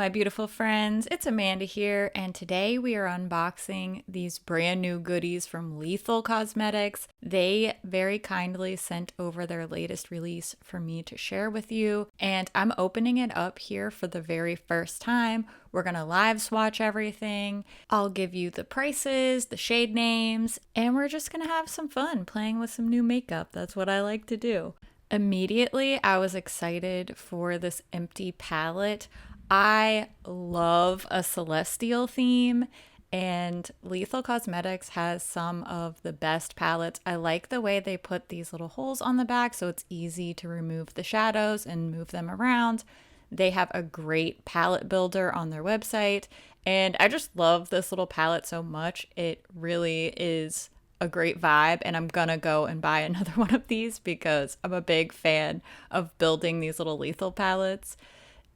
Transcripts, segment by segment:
my beautiful friends. It's Amanda here, and today we are unboxing these brand new goodies from Lethal Cosmetics. They very kindly sent over their latest release for me to share with you, and I'm opening it up here for the very first time. We're gonna live swatch everything. I'll give you the prices, the shade names, and we're just gonna have some fun playing with some new makeup. That's what I like to do. Immediately, I was excited for this empty palette. I love a celestial theme, and Lethal Cosmetics has some of the best palettes. I like the way they put these little holes on the back so it's easy to remove the shadows and move them around. They have a great palette builder on their website, and I just love this little palette so much. It really is a great vibe, and I'm gonna go and buy another one of these because I'm a big fan of building these little Lethal palettes.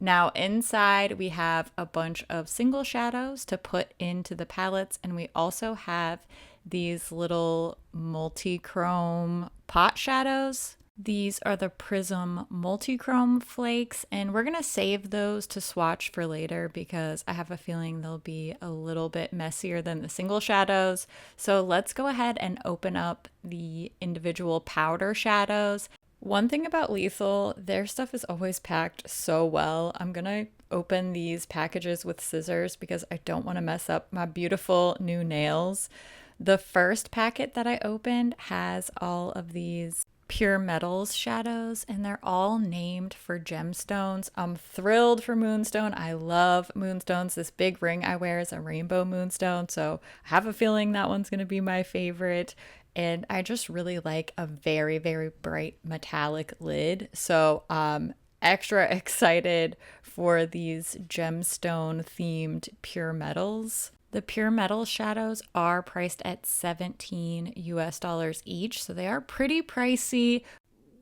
Now inside we have a bunch of single shadows to put into the palettes, and we also have these little multi-chrome pot shadows. These are the Prism Multichrome Flakes, and we're going to save those to swatch for later because I have a feeling they'll be a little bit messier than the single shadows. So let's go ahead and open up the individual powder shadows. One thing about Lethal, their stuff is always packed so well. I'm going to open these packages with scissors because I don't want to mess up my beautiful new nails. The first packet that I opened has all of these Pure Metals shadows, and they're all named for gemstones. I'm thrilled for moonstone. I love moonstones. This big ring I wear is a rainbow moonstone, so I have a feeling that one's going to be my favorite. And I just really like a very, very bright metallic lid. So I'm extra excited for these gemstone themed Pure Metals. The Pure Metal shadows are priced at $17 US each, so they are pretty pricey.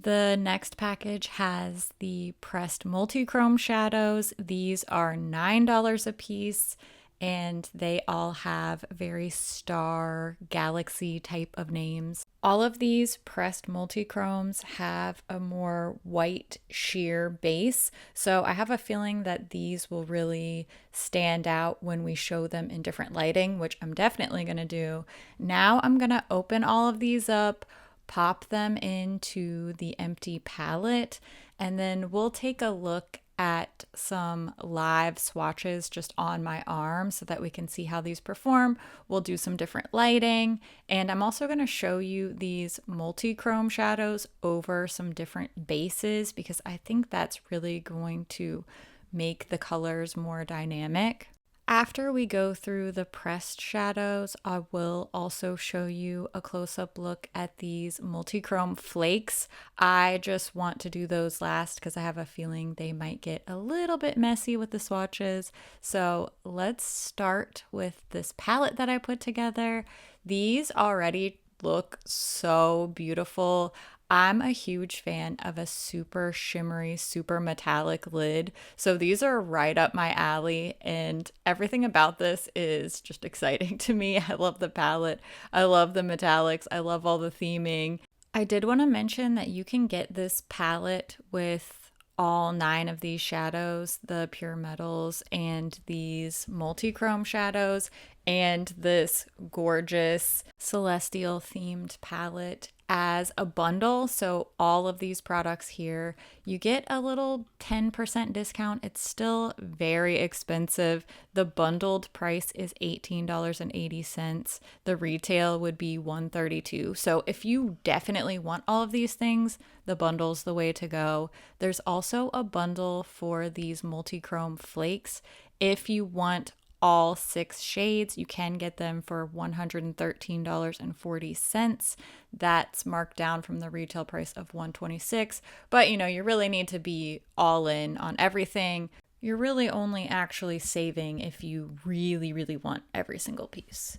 The next package has the pressed multichrome shadows. These are $9 a piece, and they all have very star galaxy type of names. All of these pressed multichromes have a more white sheer base, so I have a feeling that these will really stand out when we show them in different lighting, which I'm definitely going to do. Now I'm going to open all of these up, pop them into the empty palette, and then we'll take a look at some live swatches just on my arm so that we can see how these perform. We'll do some different lighting, and I'm also going to show you these multi-chrome shadows over some different bases because I think that's really going to make the colors more dynamic. After we go through the pressed shadows, I will also show you a close-up look at these multichrome flakes. I just want to do those last because I have a feeling they might get a little bit messy with the swatches. So let's start with this palette that I put together. These already look so beautiful. I'm a huge fan of a super shimmery, super metallic lid. So these are right up my alley, and everything about this is just exciting to me. I love the palette. I love the metallics. I love all the theming. I did want to mention that you can get this palette with all 9 of these shadows, the Pure Metals and these multi-chrome shadows, and this gorgeous celestial themed palette as a bundle. So all of these products here, you get a little 10% discount. It's still very expensive. The bundled price is $18.80. The retail would be $132. So if you definitely want all of these things, the bundle's the way to go. There's also a bundle for these multichrome flakes. If you want all 6 shades, you can get them for $113.40. That's marked down from the retail price of $126. But you really need to be all in on everything. You're really only actually saving if you really, really want every single piece.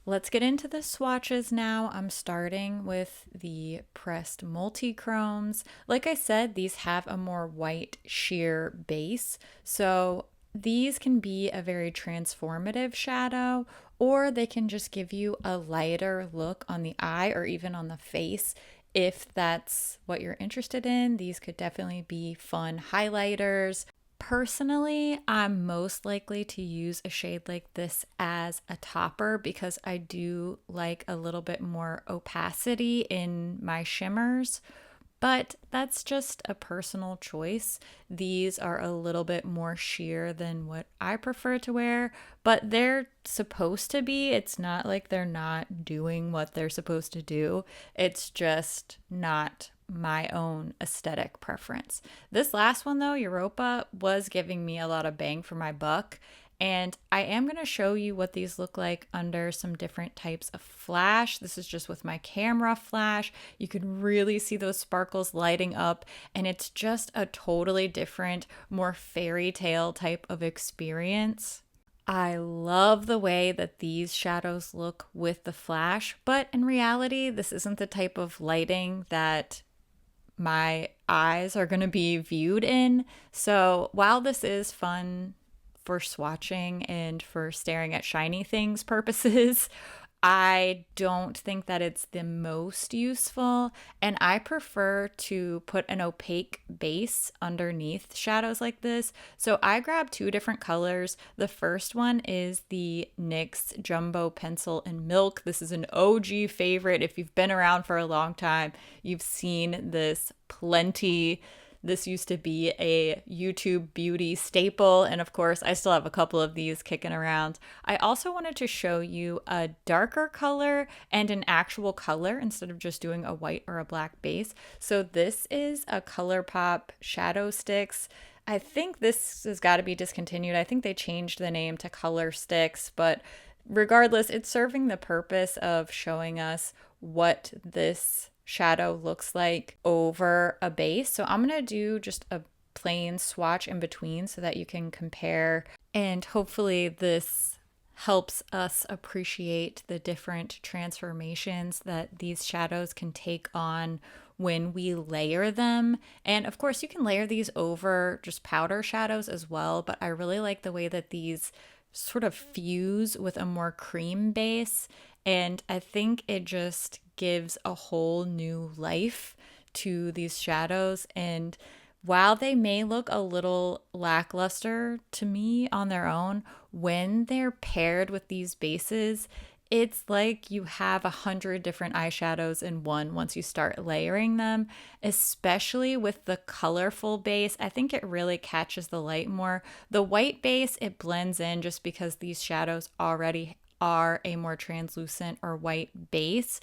Let's get into the swatches now. I'm starting with the pressed multichromes. Like I said, these have a more white sheer base, so these can be a very transformative shadow, or they can just give you a lighter look on the eye or even on the face. If that's what you're interested in, these could definitely be fun highlighters. Personally, I'm most likely to use a shade like this as a topper because I do like a little bit more opacity in my shimmers, but that's just a personal choice. These are a little bit more sheer than what I prefer to wear, but they're supposed to be. It's not like they're not doing what they're supposed to do. It's just not my own aesthetic preference. This last one, though, Europa, was giving me a lot of bang for my buck. And I am going to show you what these look like under some different types of flash. This is just with my camera flash. You can really see those sparkles lighting up, and it's just a totally different, more fairy tale type of experience. I love the way that these shadows look with the flash, but in reality, this isn't the type of lighting that my eyes are going to be viewed in. So while this is fun for swatching and for staring at shiny things purposes, I don't think that it's the most useful, and I prefer to put an opaque base underneath shadows like this. So I grabbed two different colors. The first one is the NYX Jumbo Pencil in Milk. This is an OG favorite. If you've been around for a long time, you've seen this plenty. This used to be a YouTube beauty staple, and of course, I still have a couple of these kicking around. I also wanted to show you a darker color and an actual color instead of just doing a white or a black base. So this is a ColourPop Shadow Sticks. I think this has got to be discontinued. I think they changed the name to Color Sticks, but regardless, it's serving the purpose of showing us what this shadow looks like over a base. So I'm going to do just a plain swatch in between so that you can compare, and hopefully this helps us appreciate the different transformations that these shadows can take on when we layer them. And of course, you can layer these over just powder shadows as well, but I really like the way that these sort of fuse with a more cream base, and I think it just gives a whole new life to these shadows. And while they may look a little lackluster to me on their own, when they're paired with these bases, it's like you have 100 different eyeshadows in one once you start layering them, especially with the colorful base. I think it really catches the light more. The white base, it blends in just because these shadows already are a more translucent or white base.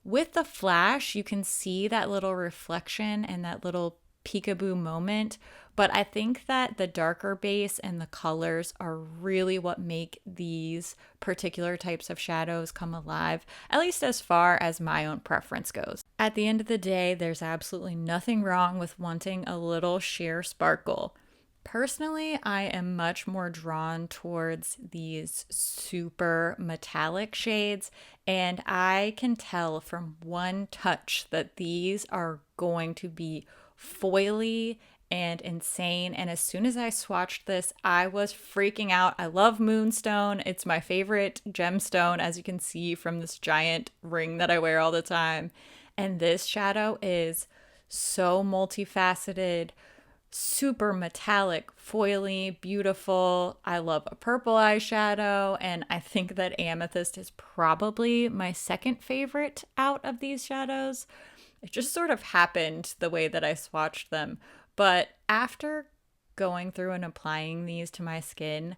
With the flash, you can see that little reflection and that little peekaboo moment, but I think that the darker base and the colors are really what make these particular types of shadows come alive, at least as far as my own preference goes. At the end of the day, there's absolutely nothing wrong with wanting a little sheer sparkle. Personally, I am much more drawn towards these super metallic shades, and I can tell from one touch that these are going to be foily and insane. And as soon as I swatched this, I was freaking out. I love Moonstone. It's my favorite gemstone, as you can see from this giant ring that I wear all the time. And this shadow is so multifaceted, super metallic, foily, beautiful. I love a purple eyeshadow, and I think that Amethyst is probably my second favorite out of these shadows. It just sort of happened the way that I swatched them. But after going through and applying these to my skin,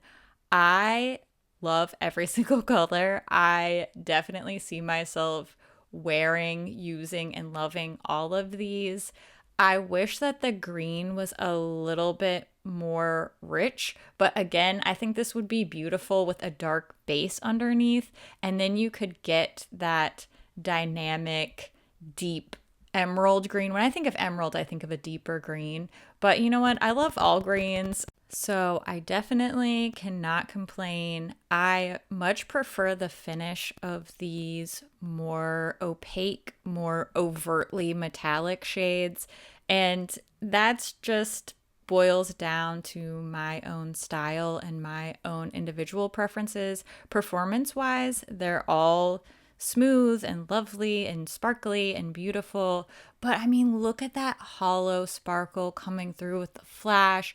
I love every single color. I definitely see myself wearing, using, and loving all of these. I wish that the green was a little bit more rich, but again, I think this would be beautiful with a dark base underneath, and then you could get that dynamic, deep emerald green. When I think of emerald, I think of a deeper green, but you know what? I love all greens. So I definitely cannot complain. I much prefer the finish of these more opaque, more overtly metallic shades. And that's just boils down to my own style and my own individual preferences. Performance-wise, they're all smooth and lovely and sparkly and beautiful. But I mean, look at that hollow sparkle coming through with the flash.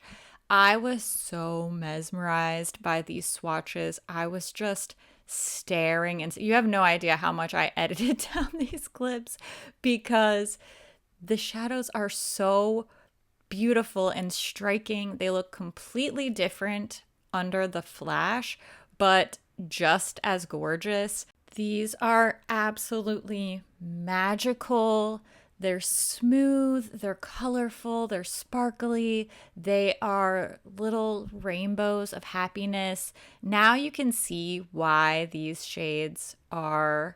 I was so mesmerized by these swatches. I was just staring, and you have no idea how much I edited down these clips because the shadows are so beautiful and striking. They look completely different under the flash, but just as gorgeous. These are absolutely magical. They're smooth, they're colorful, they're sparkly, they are little rainbows of happiness. Now you can see why these shades are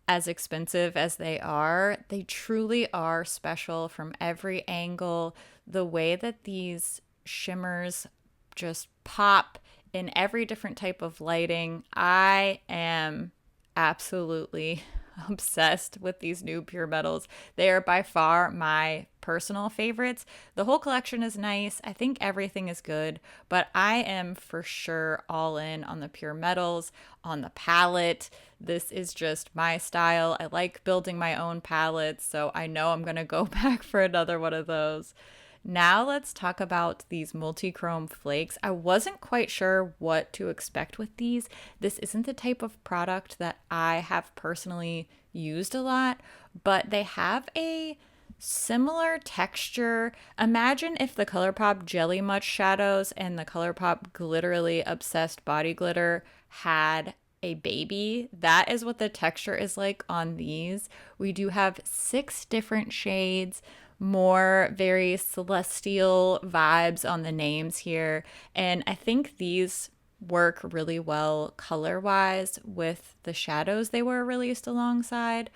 as expensive as they are. They truly are special from every angle. The way that these shimmers just pop in every different type of lighting. I am absolutely obsessed with these new pure metals. They are by far my personal favorites. The whole collection is nice. I think everything is good, but I am for sure all in on the pure metals, on the palette. This is just my style. I like building my own palettes, so I know I'm going to go back for another one of those. Now let's talk about these Multichrome Flakes. I wasn't quite sure what to expect with these. This isn't the type of product that I have personally used a lot, but they have a similar texture. Imagine if the ColourPop Jelly Much shadows and the ColourPop Glitterly Obsessed Body Glitter had a baby. That is what the texture is like on these. We do have 6 different shades, more very celestial vibes on the names here. And I think these work really well color wise with the shadows they were released alongside.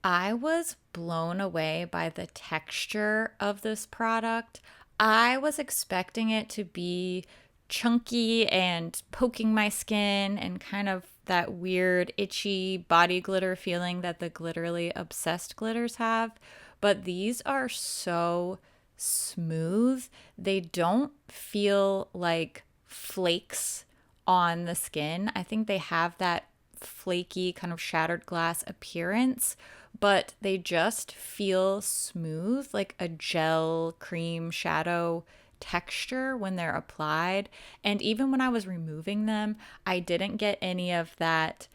I was blown away by the texture of this product. I was expecting it to be chunky and poking my skin and kind of that weird itchy body glitter feeling that the Glitterly Obsessed glitters have. But these are so smooth. They don't feel like flakes on the skin. I think they have that flaky kind of shattered glass appearance, but they just feel smooth, like a gel cream shadow texture when they're applied. And even when I was removing them, I didn't get any of that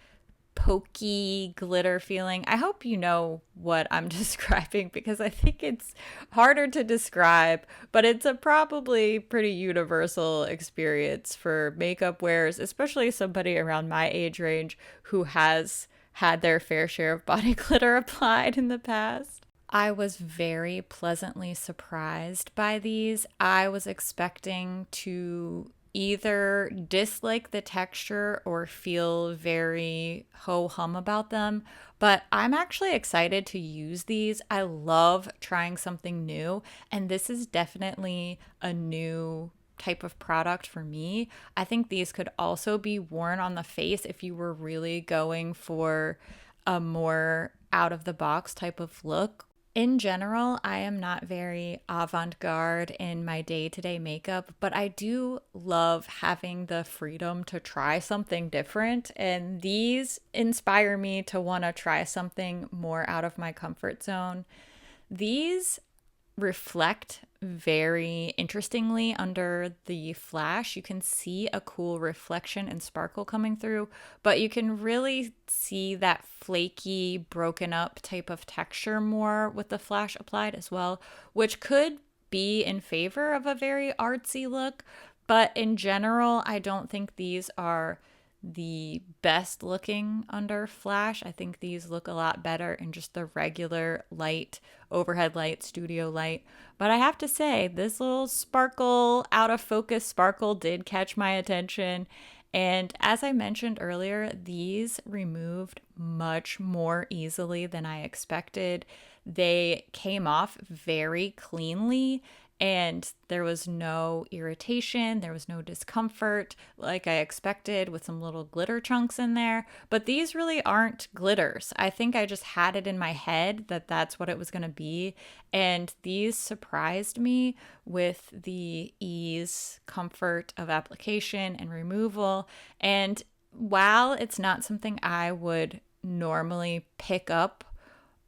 pokey glitter feeling. I hope you know what I'm describing because I think it's harder to describe, but it's a probably pretty universal experience for makeup wearers, especially somebody around my age range who has had their fair share of body glitter applied in the past. I was very pleasantly surprised by these. I was expecting to either dislike the texture or feel very ho-hum about them, but I'm actually excited to use these. I love trying something new, and this is definitely a new type of product for me. I think these could also be worn on the face if you were really going for a more out of the box type of look. In general, I am not very avant-garde in my day-to-day makeup, but I do love having the freedom to try something different, and these inspire me to want to try something more out of my comfort zone. These reflect very interestingly under the flash. You can see a cool reflection and sparkle coming through, but you can really see that flaky, broken up type of texture more with the flash applied as well, which could be in favor of a very artsy look. But in general, I don't think these are the best looking under flash. I think these look a lot better in just the regular light, overhead light, studio light. But I have to say, this little sparkle, out of focus sparkle did catch my attention. And as I mentioned earlier, these removed much more easily than I expected. They came off very cleanly, and there was no irritation, there was no discomfort like I expected with some little glitter chunks in there. But these really aren't glitters. I think I just had it in my head that that's what it was going to be. And these surprised me with the ease, comfort of application and removal. And while it's not something I would normally pick up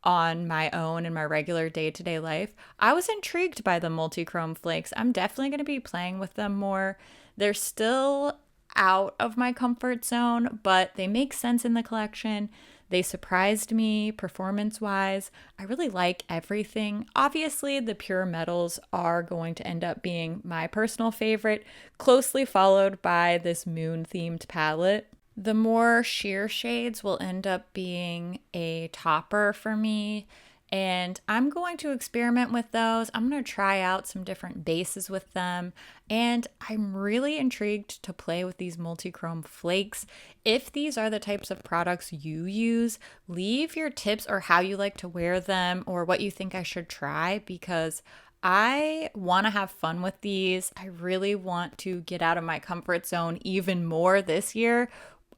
on my own in my regular day-to-day life, I was intrigued by the Multichrome Flakes. I'm definitely going to be playing with them more. They're still out of my comfort zone, but they make sense in the collection. They surprised me performance wise. I really like everything. Obviously, the pure metals are going to end up being my personal favorite, closely followed by this moon themed palette. The more sheer shades will end up being a topper for me, and I'm going to experiment with those. I'm going to try out some different bases with them, and I'm really intrigued to play with these multichrome flakes. If these are the types of products you use, leave your tips or how you like to wear them or what you think I should try, because I want to have fun with these. I really want to get out of my comfort zone even more this year.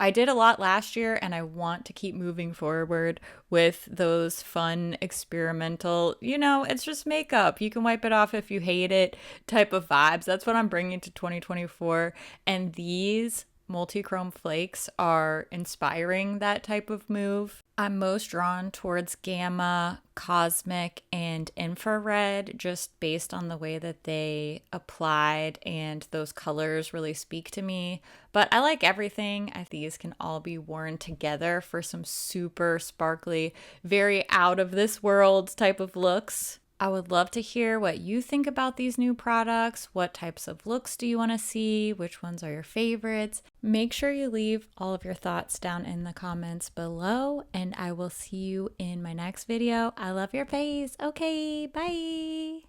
I did a lot last year, and I want to keep moving forward with those fun, experimental, it's just makeup. You can wipe it off if you hate it type of vibes. That's what I'm bringing to 2024. And these multichrome flakes are inspiring that type of move. I'm most drawn towards gamma, cosmic, and infrared just based on the way that they applied, and those colors really speak to me. But I like everything. I think these can all be worn together for some super sparkly, very out of this world type of looks. I would love to hear what you think about these new products. What types of looks do you want to see? Which ones are your favorites? Make sure you leave all of your thoughts down in the comments below, and I will see you in my next video. I love your face. Okay, bye.